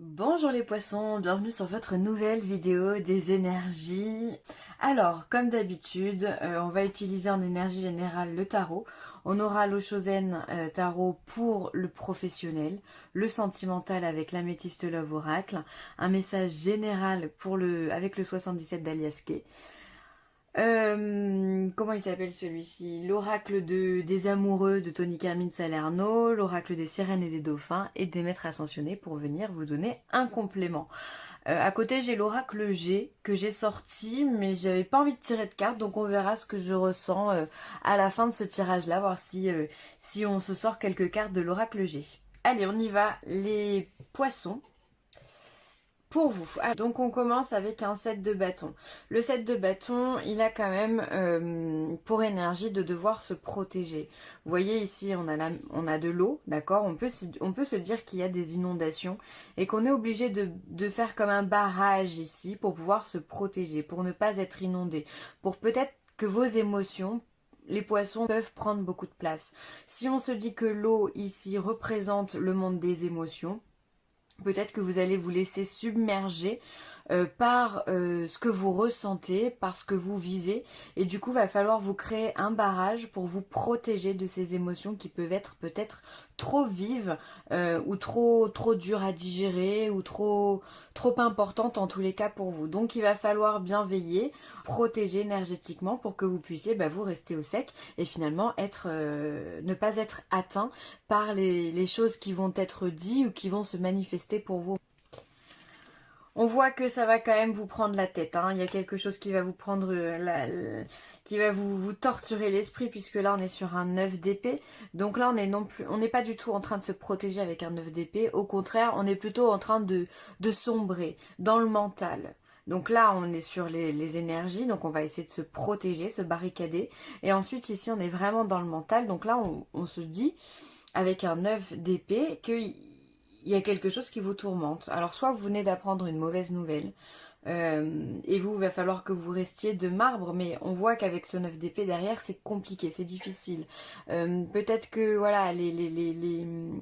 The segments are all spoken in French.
Bonjour les poissons, bienvenue sur votre nouvelle vidéo des énergies. Alors, comme d'habitude, on va utiliser en énergie générale le tarot. On aura l'Oshozen tarot pour le professionnel, le sentimental avec l'améthyste Love Oracle, un message général pour avec le 77 d'Aliaske. Comment il s'appelle celui-ci? L'oracle des amoureux de Tony Carmine Salerno, l'oracle des sirènes et des dauphins et des maîtres ascensionnés pour venir vous donner un complément. À côté, j'ai l'oracle G que j'ai sorti, mais j'avais pas envie de tirer de cartes, donc on verra ce que je ressens à la fin de ce tirage-là, voir si on se sort quelques cartes de l'oracle G. Allez, on y va, les poissons. Pour vous. Donc on commence avec un set de bâtons. Le set de bâtons, il a quand même pour énergie de devoir se protéger. Vous voyez ici, on a de l'eau, d'accord, on peut se dire qu'il y a des inondations et qu'on est obligé de faire comme un barrage ici pour pouvoir se protéger, pour ne pas être inondé, pour peut-être que vos émotions, les poissons peuvent prendre beaucoup de place. Si on se dit que l'eau ici représente le monde des émotions, peut-être que vous allez vous laisser submerger par ce que vous ressentez, par ce que vous vivez. Et du coup, il va falloir vous créer un barrage pour vous protéger de ces émotions qui peuvent être peut-être trop vives ou trop dures à digérer ou trop importantes en tous les cas pour vous. Donc, il va falloir bien veiller, protéger énergétiquement pour que vous puissiez vous rester au sec et finalement ne pas être atteint par les choses qui vont être dites ou qui vont se manifester pour vous. On voit que ça va quand même vous prendre la tête. Hein. Il y a quelque chose qui va vous prendre, qui va vous torturer l'esprit, puisque là on est sur un 9 d'épée. Donc là on n'est pas du tout en train de se protéger avec un 9 d'épée. Au contraire, on est plutôt en train de sombrer dans le mental. Donc là on est sur les énergies, donc on va essayer de se protéger, se barricader. Et ensuite ici on est vraiment dans le mental. Donc là on se dit avec un 9 d'épée qu'il y a quelque chose qui vous tourmente. Alors soit vous venez d'apprendre une mauvaise nouvelle, et il va falloir que vous restiez de marbre, mais on voit qu'avec ce 9 d'épée derrière, c'est compliqué, c'est difficile. Peut-être que voilà,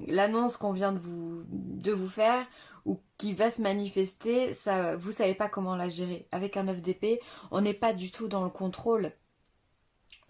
l'annonce qu'on vient de vous faire ou qui va se manifester, ça, vous savez pas comment la gérer. Avec un 9 d'épée, on n'est pas du tout dans le contrôle.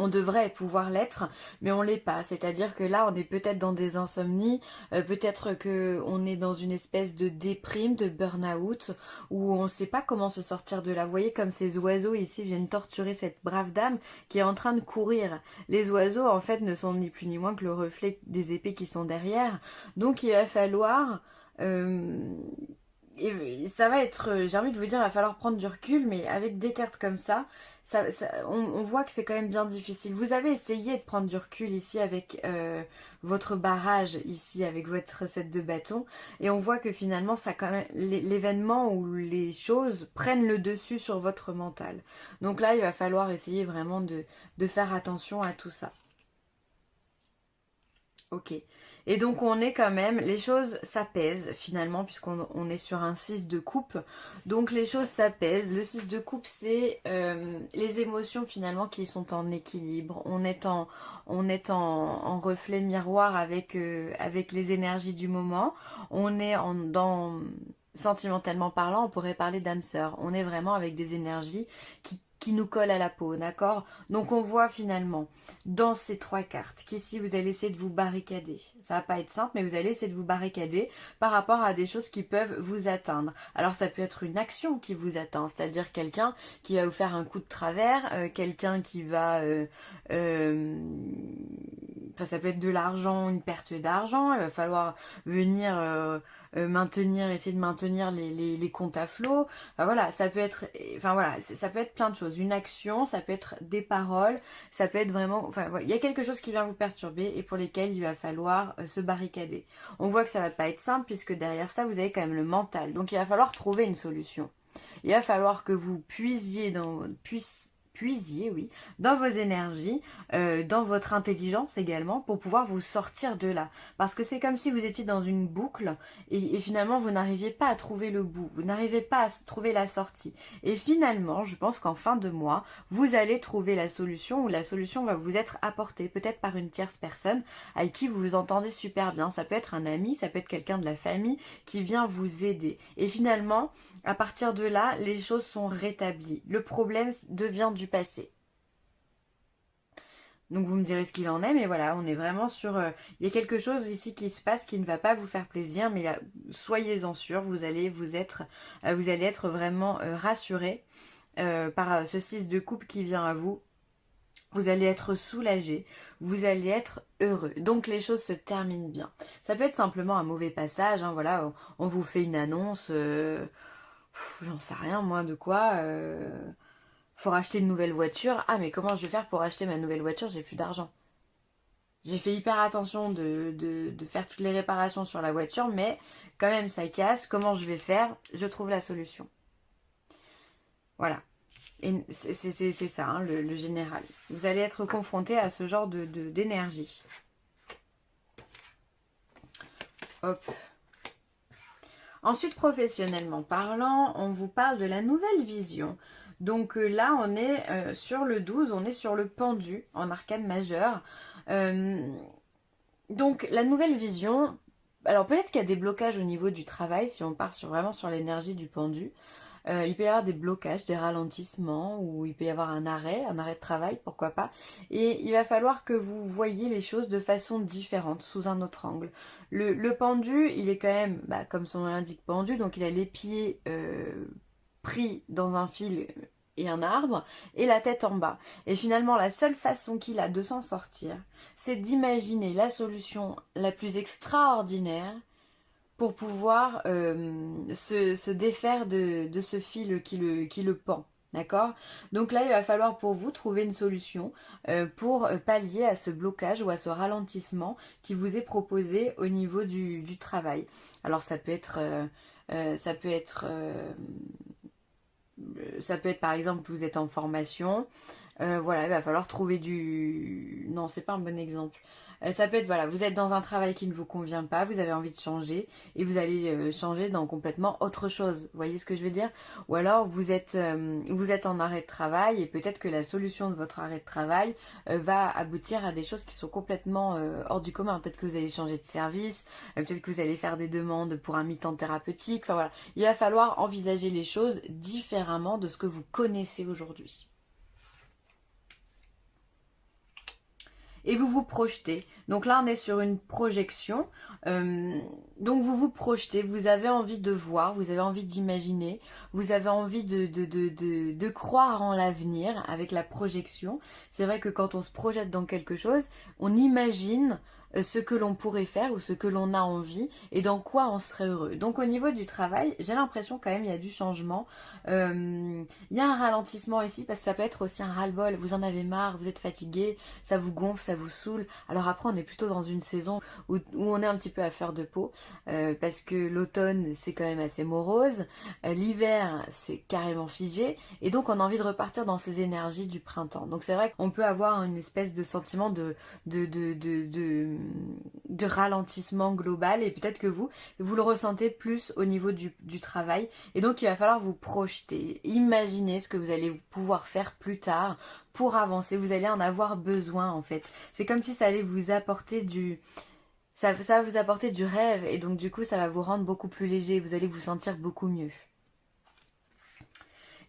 On devrait pouvoir l'être, mais on l'est pas. C'est-à-dire que là, on est peut-être dans des insomnies, peut-être que on est dans une espèce de déprime, de burn-out, où on ne sait pas comment se sortir de là. Vous voyez comme ces oiseaux ici viennent torturer cette brave dame qui est en train de courir. Les oiseaux, en fait, ne sont ni plus ni moins que le reflet des épées qui sont derrière. Donc, il va falloir... et ça va être, j'ai envie de vous dire, il va falloir prendre du recul, mais avec des cartes comme ça, on voit que c'est quand même bien difficile. Vous avez essayé de prendre du recul ici avec votre barrage, ici avec votre set de bâton, et on voit que finalement, ça quand même, l'événement ou les choses prennent le dessus sur votre mental. Donc là, il va falloir essayer vraiment de faire attention à tout ça. Ok. Et donc on est quand même, les choses s'apaisent finalement puisqu'on est sur un 6 de coupe. Donc les choses s'apaisent. Le 6 de coupe c'est les émotions finalement qui sont en équilibre. On est en reflet miroir avec les énergies du moment. On est sentimentalement parlant, on pourrait parler d'âme sœur. On est vraiment avec des énergies qui nous collent à la peau, d'accord? Donc on voit finalement dans ces trois cartes qu'ici vous allez essayer de vous barricader. Ça va pas être simple, mais vous allez essayer de vous barricader par rapport à des choses qui peuvent vous atteindre. Alors ça peut être une action qui vous atteint, c'est-à-dire quelqu'un qui va vous faire un coup de travers, quelqu'un qui va... Enfin, ça peut être de l'argent, une perte d'argent, il va falloir venir essayer de maintenir les comptes à flot. Enfin, voilà, ça peut être, enfin voilà, ça peut être plein de choses. Une action, ça peut être des paroles, ça peut être vraiment, enfin voilà, il y a quelque chose qui vient vous perturber et pour lesquels il va falloir se barricader. On voit que ça va pas être simple puisque derrière ça vous avez quand même le mental. Donc il va falloir trouver une solution. Il va falloir que vous puisiez, oui, dans vos énergies, dans votre intelligence également, pour pouvoir vous sortir de là. Parce que c'est comme si vous étiez dans une boucle et finalement vous n'arriviez pas à trouver le bout, vous n'arrivez pas à trouver la sortie. Et finalement, je pense qu'en fin de mois, vous allez trouver la solution ou la solution va vous être apportée, peut-être par une tierce personne avec qui vous vous entendez super bien. Ça peut être un ami, ça peut être quelqu'un de la famille qui vient vous aider. Et finalement, à partir de là, les choses sont rétablies. Le problème devient du passé. Donc vous me direz ce qu'il en est, mais voilà, on est vraiment sur... il y a quelque chose ici qui se passe qui ne va pas vous faire plaisir, mais là, soyez-en sûrs, vous allez être vraiment rassurés par ce 6 de coupe qui vient à vous. Vous allez être soulagé, vous allez être heureux. Donc les choses se terminent bien. Ça peut être simplement un mauvais passage, hein, voilà, on vous fait une annonce, j'en sais rien moi de quoi... faut racheter une nouvelle voiture. Ah mais comment je vais faire pour acheter ma nouvelle voiture? J'ai plus d'argent. J'ai fait hyper attention de faire toutes les réparations sur la voiture, mais quand même ça casse. Comment je vais faire? Je trouve la solution. Voilà. Et c'est ça, hein, le général. Vous allez être confronté à ce genre d'énergie. Hop. Ensuite, professionnellement parlant, on vous parle de la nouvelle vision. Donc là, on est sur le 12, on est sur le pendu en arcane majeur. Donc la nouvelle vision, alors peut-être qu'il y a des blocages au niveau du travail, si on part vraiment sur l'énergie du pendu. Il peut y avoir des blocages, des ralentissements, ou il peut y avoir un arrêt de travail, pourquoi pas. Et il va falloir que vous voyiez les choses de façon différente, sous un autre angle. Le pendu, il est quand même, comme son nom l'indique, pendu, donc il a les pieds pris dans un fil et un arbre, et la tête en bas. Et finalement, la seule façon qu'il a de s'en sortir, c'est d'imaginer la solution la plus extraordinaire pour pouvoir se défaire de ce fil qui le pend. D'accord? Donc là, il va falloir pour vous trouver une solution pour pallier à ce blocage ou à ce ralentissement qui vous est proposé au niveau du travail. Alors ça peut être... ça peut être par exemple, vous êtes en formation, voilà, il va falloir trouver du... Non, c'est pas un bon exemple. Ça peut être, voilà, vous êtes dans un travail qui ne vous convient pas, vous avez envie de changer, et vous allez changer dans complètement autre chose. Vous voyez ce que je veux dire? Ou alors, vous êtes en arrêt de travail, et peut-être que la solution de votre arrêt de travail va aboutir à des choses qui sont complètement hors du commun. Peut-être que vous allez changer de service, peut-être que vous allez faire des demandes pour un mi-temps thérapeutique, enfin voilà. Il va falloir envisager les choses différemment de ce que vous connaissez aujourd'hui. Et vous vous projetez. Donc là, on est sur une projection. Donc vous vous projetez, vous avez envie de voir, vous avez envie d'imaginer, vous avez envie de croire en l'avenir avec la projection. C'est vrai que quand on se projette dans quelque chose, on imagine ce que l'on pourrait faire ou ce que l'on a envie et dans quoi on serait heureux. Donc au niveau du travail, j'ai l'impression quand même il y a du changement. Il y a un ralentissement ici parce que ça peut être aussi un ras-le-bol. Vous en avez marre, vous êtes fatigué, ça vous gonfle, ça vous saoule. Alors après on est plutôt dans une saison où on est un petit peu à fleur de peau parce que l'automne c'est quand même assez morose, l'hiver c'est carrément figé et donc on a envie de repartir dans ces énergies du printemps. Donc c'est vrai qu'on peut avoir une espèce de sentiment de ralentissement global et peut-être que vous le ressentez plus au niveau du travail et donc il va falloir vous projeter, imaginer ce que vous allez pouvoir faire plus tard pour avancer, vous allez en avoir besoin en fait. C'est comme si ça allait vous apporter ça va vous apporter du rêve et donc du coup ça va vous rendre beaucoup plus léger, vous allez vous sentir beaucoup mieux.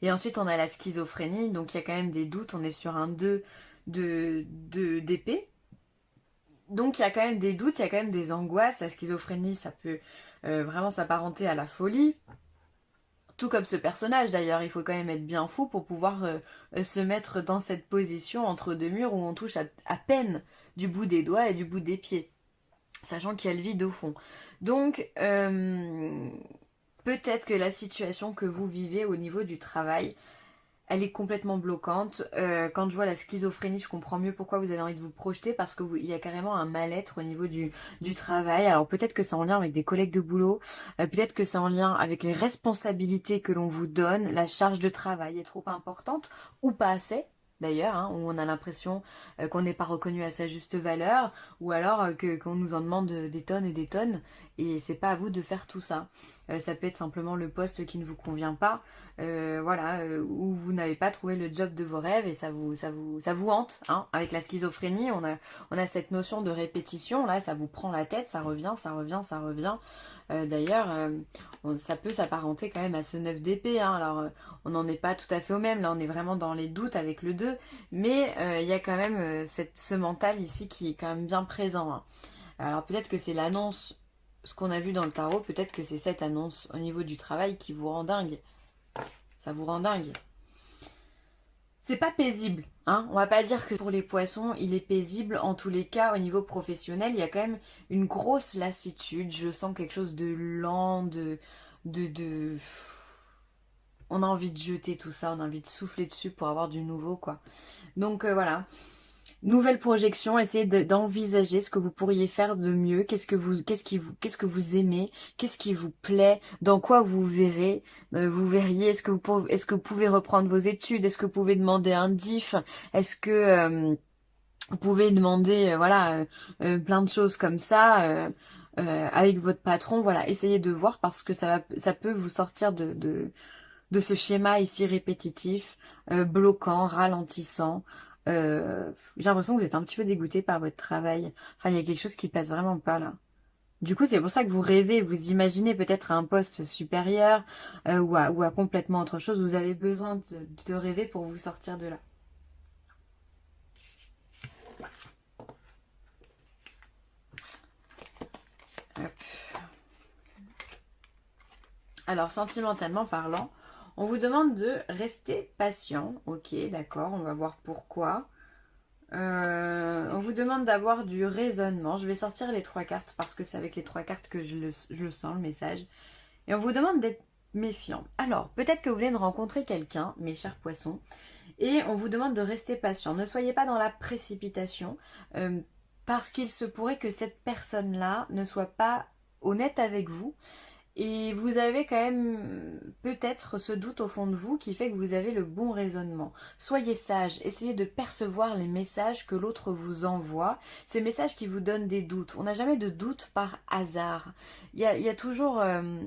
Et ensuite on a la schizophrénie, donc il y a quand même des doutes, on est sur un 2 d'épée. Donc il y a quand même des doutes, il y a quand même des angoisses. La schizophrénie, ça peut vraiment s'apparenter à la folie. Tout comme ce personnage d'ailleurs, il faut quand même être bien fou pour pouvoir se mettre dans cette position entre deux murs où on touche à peine du bout des doigts et du bout des pieds. Sachant qu'il y a le vide au fond. Donc peut-être que la situation que vous vivez au niveau du travail, elle est complètement bloquante. Quand je vois la schizophrénie, je comprends mieux pourquoi vous avez envie de vous projeter parce qu'il y a carrément un mal-être au niveau du travail. Alors peut-être que c'est en lien avec des collègues de boulot, peut-être que c'est en lien avec les responsabilités que l'on vous donne, la charge de travail est trop importante ou pas assez. d'ailleurs, hein, où on a l'impression qu'on n'est pas reconnu à sa juste valeur, ou alors qu'on nous en demande des tonnes et des tonnes, et c'est pas à vous de faire tout ça. Ça peut être simplement le poste qui ne vous convient pas, voilà, où vous n'avez pas trouvé le job de vos rêves et ça vous hante, hein. Avec la schizophrénie, on a cette notion de répétition, là, ça vous prend la tête, ça revient, ça revient, ça revient. D'ailleurs, ça peut s'apparenter quand même à ce 9 d'épée, hein. Alors, on n'en est pas tout à fait au même, là on est vraiment dans les doutes avec le 2, mais il y a quand même ce mental ici qui est quand même bien présent, hein. Alors peut-être que c'est l'annonce, ce qu'on a vu dans le tarot, peut-être que c'est cette annonce au niveau du travail qui vous rend dingue. Ça vous rend dingue. C'est pas paisible, hein. On va pas dire que pour les poissons, il est paisible. En tous les cas, au niveau professionnel, il y a quand même une grosse lassitude. Je sens quelque chose de lent, de... On a envie de jeter tout ça, on a envie de souffler dessus pour avoir du nouveau, quoi. Donc voilà. Nouvelle projection, essayez d'envisager ce que vous pourriez faire de mieux, qu'est-ce que vous aimez, qu'est-ce qui vous plaît, dans quoi vous verrez, vous verriez, est-ce que vous pouvez reprendre vos études, est-ce que vous pouvez demander un diff, est-ce que vous pouvez demander, voilà, plein de choses comme ça, avec votre patron, voilà, essayez de voir parce que ça peut vous sortir de ce schéma ici répétitif, bloquant, ralentissant. J'ai l'impression que vous êtes un petit peu dégoûté par votre travail. Enfin, il y a quelque chose qui passe vraiment pas là. Du coup, c'est pour ça que vous rêvez, vous imaginez peut-être à un poste supérieur ou à complètement autre chose. Vous avez besoin de rêver pour vous sortir de là. Hop. Alors, sentimentalement parlant, on vous demande de rester patient. Ok, d'accord, on va voir pourquoi. On vous demande d'avoir du raisonnement. Je vais sortir les 3 cartes parce que c'est avec les 3 cartes que je le sens, le message. Et on vous demande d'être méfiant. Alors, peut-être que vous venez de rencontrer quelqu'un, mes chers poissons, et on vous demande de rester patient. Ne soyez pas dans la précipitation, parce qu'il se pourrait que cette personne-là ne soit pas honnête avec vous. Et vous avez quand même peut-être ce doute au fond de vous qui fait que vous avez le bon raisonnement. Soyez sage, essayez de percevoir les messages que l'autre vous envoie, ces messages qui vous donnent des doutes. On n'a jamais de doute par hasard. Il y a toujours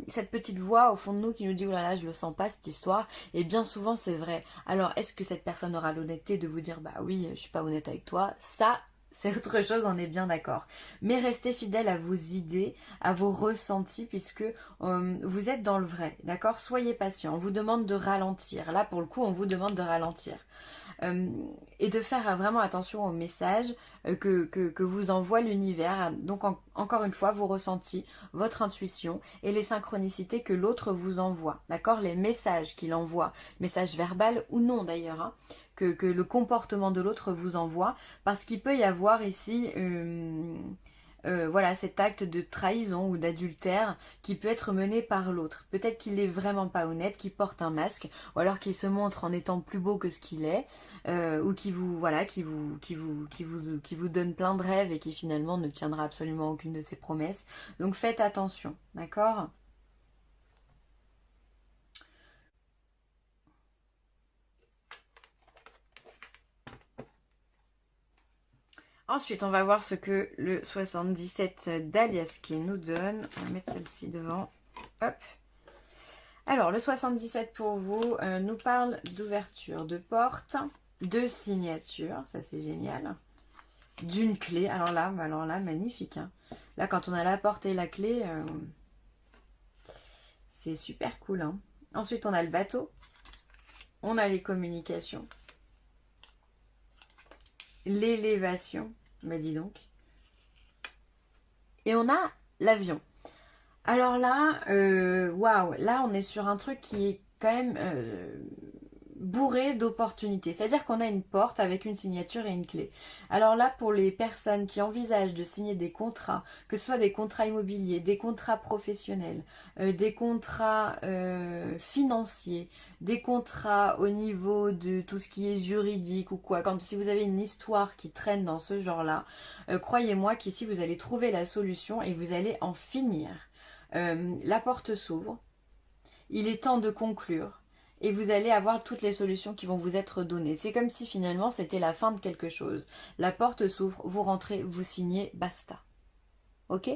cette petite voix au fond de nous qui nous dit « Oh là là, je le sens pas cette histoire ». Et bien souvent c'est vrai. Alors est-ce que cette personne aura l'honnêteté de vous dire « Bah oui, je suis pas honnête avec toi ». Ça, c'est autre chose, on est bien d'accord. Mais restez fidèle à vos idées, à vos ressentis, puisque vous êtes dans le vrai, d'accord? Soyez patient. On vous demande de ralentir. Là, pour le coup, on vous demande de ralentir. Et de faire vraiment attention aux messages que vous envoie l'univers. Donc, encore une fois, vos ressentis, votre intuition et les synchronicités que l'autre vous envoie, d'accord? Les messages qu'il envoie, messages verbaux ou non d'ailleurs, hein, que le comportement de l'autre vous envoie, parce qu'il peut y avoir ici voilà, cet acte de trahison ou d'adultère qui peut être mené par l'autre. Peut-être qu'il n'est vraiment pas honnête, qu'il porte un masque, ou alors qu'il se montre en étant plus beau que ce qu'il est, ou qui vous, voilà, qui vous donne plein de rêves et qui finalement ne tiendra absolument aucune de ses promesses. Donc faites attention, d'accord ? Ensuite, on va voir ce que le 77 d'Aliaski nous donne. On va mettre celle-ci devant. Hop. Alors, le 77 pour vous nous parle d'ouverture de porte, de signature, ça c'est génial, d'une clé. Alors là, magnifique, hein. Là, quand on a la porte et la clé, c'est super cool, hein. Ensuite, on a le bateau, on a les communications, l'élévation, mais dis donc, et on a l'avion. Alors là, waouh, là on est sur un truc qui est quand même bourré d'opportunités. C'est-à-dire qu'on a une porte avec une signature et une clé. Alors là, pour les personnes qui envisagent de signer des contrats, que ce soit des contrats immobiliers, des contrats professionnels, des contrats financiers, des contrats au niveau de tout ce qui est juridique ou quoi, si vous avez une histoire qui traîne dans ce genre-là, croyez-moi qu'ici vous allez trouver la solution et vous allez en finir. La porte s'ouvre, il est temps de conclure et vous allez avoir toutes les solutions qui vont vous être données. C'est comme si finalement c'était la fin de quelque chose. La porte s'ouvre, vous rentrez, vous signez, basta. Ok?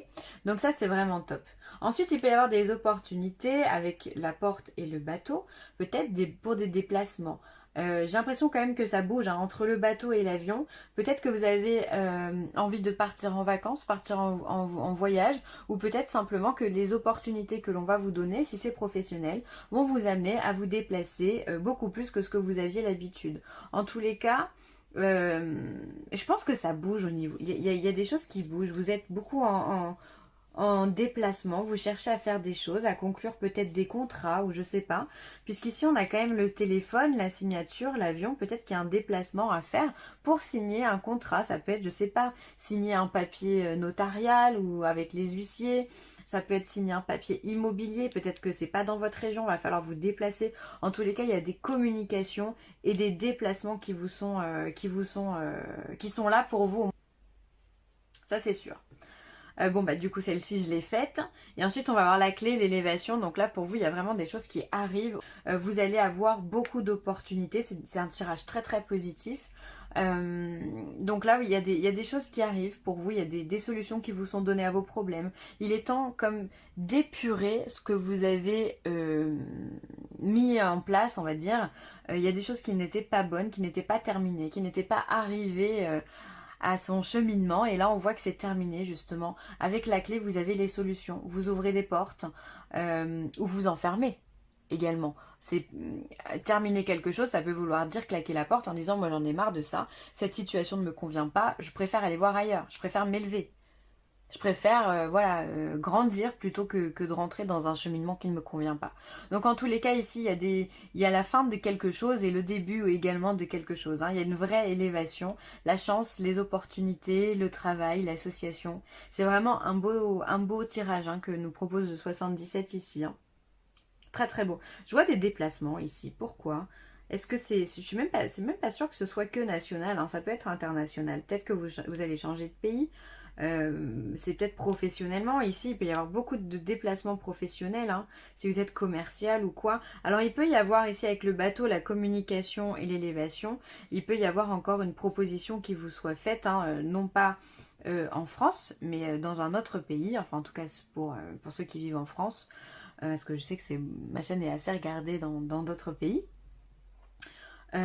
Donc ça c'est vraiment top. Ensuite il peut y avoir des opportunités avec la porte et le bateau, peut-être pour des déplacements. J'ai l'impression quand même que ça bouge hein, entre le bateau et l'avion. Peut-être que vous avez envie de partir en vacances, partir en voyage, ou peut-être simplement que les opportunités que l'on va vous donner, si c'est professionnel, vont vous amener à vous déplacer beaucoup plus que ce que vous aviez l'habitude. En tous les cas, je pense que ça bouge au niveau. Il y a des choses qui bougent. Vous êtes beaucoup en déplacement. Vous cherchez à faire des choses, à conclure peut-être des contrats ou je sais pas. Puisqu'ici on a quand même le téléphone, la signature, l'avion. Peut-être qu'il y a un déplacement à faire pour signer un contrat. Ça peut être, je sais pas, signer un papier notarial ou avec les huissiers. Ça peut être signer un papier immobilier, peut-être que c'est pas dans votre région, il va falloir vous déplacer. En tous les cas, il y a des communications et des déplacements qui sont là pour vous. Ça c'est sûr. Bon bah du coup celle-ci je l'ai faite. Et ensuite on va avoir la clé, l'élévation. Donc là pour vous il y a vraiment des choses qui arrivent. Vous allez avoir beaucoup d'opportunités. C'est un tirage très très positif. Donc là, oui, il y a des choses qui arrivent pour vous, il y a des solutions qui vous sont données à vos problèmes. Il est temps comme d'épurer ce que vous avez mis en place, on va dire. Il y a des choses qui n'étaient pas bonnes, qui n'étaient pas terminées, qui n'étaient pas arrivées à son cheminement. Et là, on voit que c'est terminé, justement. Avec la clé, vous avez les solutions. Vous ouvrez des portes ou vous enfermez également. C'est terminer quelque chose, ça peut vouloir dire claquer la porte en disant moi j'en ai marre de ça, cette situation ne me convient pas, je préfère aller voir ailleurs, je préfère m'élever. Je préfère grandir plutôt que de rentrer dans un cheminement qui ne me convient pas. Donc en tous les cas ici il y a la fin de quelque chose et le début également de quelque chose. Hein. Il y a une vraie élévation, la chance, les opportunités, le travail, l'association. C'est vraiment un beau tirage hein, que nous propose le 77 ici. Hein. Très très beau. Je vois des déplacements ici. Pourquoi? Est-ce que c'est même pas sûr que ce soit que national. Hein. Ça peut être international. Peut-être que vous allez changer de pays. C'est peut-être professionnellement. Ici, il peut y avoir beaucoup de déplacements professionnels. Hein, si vous êtes commercial ou quoi. Alors, il peut y avoir ici avec le bateau la communication et l'élévation. Il peut y avoir encore une proposition qui vous soit faite. Hein, non pas en France, mais dans un autre pays. Enfin, en tout cas, pour ceux qui vivent en France. Parce que je sais que ma chaîne est assez regardée dans d'autres pays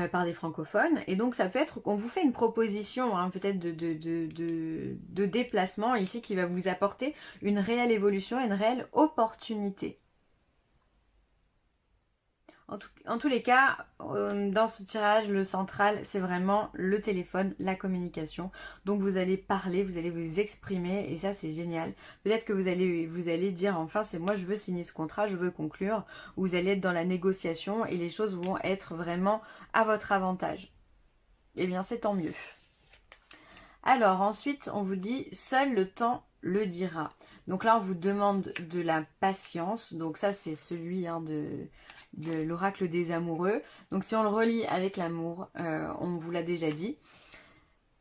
par des francophones. Et donc ça peut être qu'on vous fait une proposition hein, peut-être de déplacement ici qui va vous apporter une réelle évolution, une réelle opportunité. En tous les cas, dans ce tirage, le central, c'est vraiment le téléphone, la communication. Donc vous allez parler, vous allez vous exprimer et ça c'est génial. Peut-être que vous allez dire enfin c'est moi je veux signer ce contrat, je veux conclure. Vous allez être dans la négociation et les choses vont être vraiment à votre avantage. Eh bien c'est tant mieux. Alors ensuite on vous dit seul le temps le dira. Donc là on vous demande de la patience. Donc ça c'est celui hein, de l'oracle des amoureux. Donc si on le relie avec l'amour, on vous l'a déjà dit.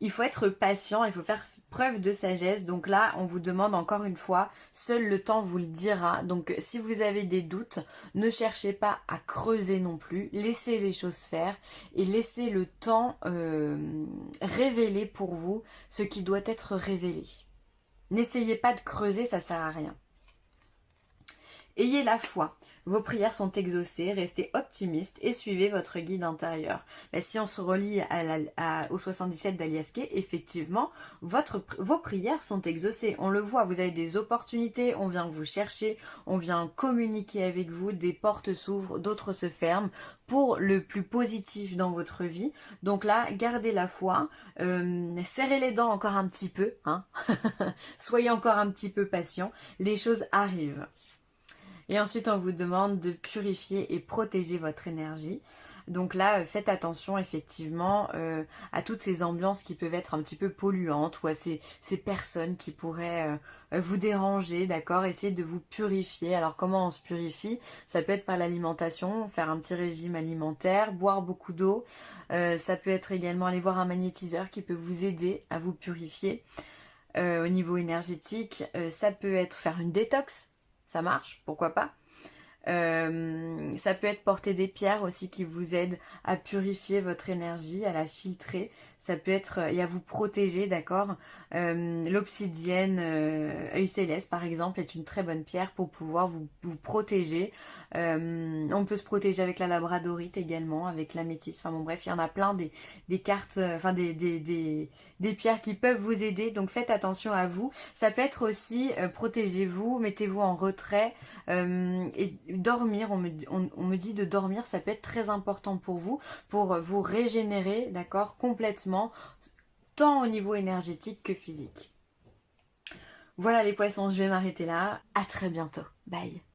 Il faut être patient, il faut faire preuve de sagesse. Donc là, on vous demande encore une fois, seul le temps vous le dira. Donc si vous avez des doutes, ne cherchez pas à creuser non plus. Laissez les choses faire et laissez le temps révéler pour vous ce qui doit être révélé. N'essayez pas de creuser, ça sert à rien. Ayez la foi. Vos prières sont exaucées, restez optimiste et suivez votre guide intérieur. Ben, si on se relie au 77 d'Aliaske, effectivement, vos prières sont exaucées. On le voit, vous avez des opportunités, on vient vous chercher, on vient communiquer avec vous, des portes s'ouvrent, d'autres se ferment pour le plus positif dans votre vie. Donc là, gardez la foi, serrez les dents encore un petit peu, hein. Soyez encore un petit peu patient, les choses arrivent. Et ensuite, on vous demande de purifier et protéger votre énergie. Donc là, faites attention effectivement à toutes ces ambiances qui peuvent être un petit peu polluantes ou à ces personnes qui pourraient vous déranger, d'accord? Essayez de vous purifier. Alors comment on se purifie? Ça peut être par l'alimentation, faire un petit régime alimentaire, boire beaucoup d'eau. Ça peut être également aller voir un magnétiseur qui peut vous aider à vous purifier au niveau énergétique. Ça peut être faire une détox. Ça marche, pourquoi pas. Ça peut être porter des pierres aussi qui vous aident à purifier votre énergie, à la filtrer. Ça peut être et à vous protéger, d'accord. L'obsidienne œil céleste, par exemple, est une très bonne pierre pour pouvoir vous protéger. On peut se protéger avec la labradorite également, avec l'améthyste. Enfin bon, bref, il y en a plein des cartes, enfin des pierres qui peuvent vous aider. Donc faites attention à vous. Ça peut être aussi protégez-vous, mettez-vous en retrait et dormir. On me dit de dormir, ça peut être très important pour vous régénérer, d'accord, complètement, tant au niveau énergétique que physique. Voilà les poissons, je vais m'arrêter là. À très bientôt. Bye.